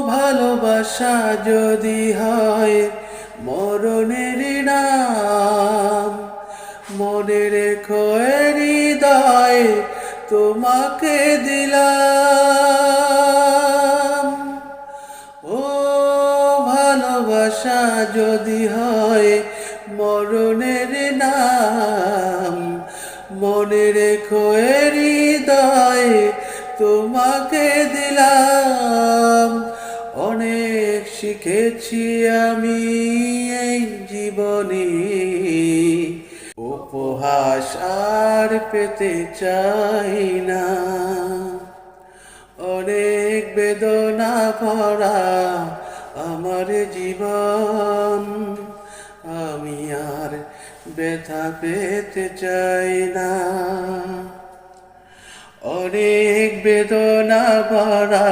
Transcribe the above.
ভালোবাসা যদি হয় মরণের নাম, মনে রেখো এ হৃদয় তোমাকে দিলাম। ও ভালোবাসা যদি হয় মরণের নাম, মনে রেখো এ হৃদয় তোমাকে দিলাম। অনেক শিখেছি আমি এই জীবনে, উপহাস আর পেতে চাই না। অনেক বেদনা ভরা আমার জীবন, আমি আর ব্যথা পেতে চাই না। অনেক বেদনা ভরা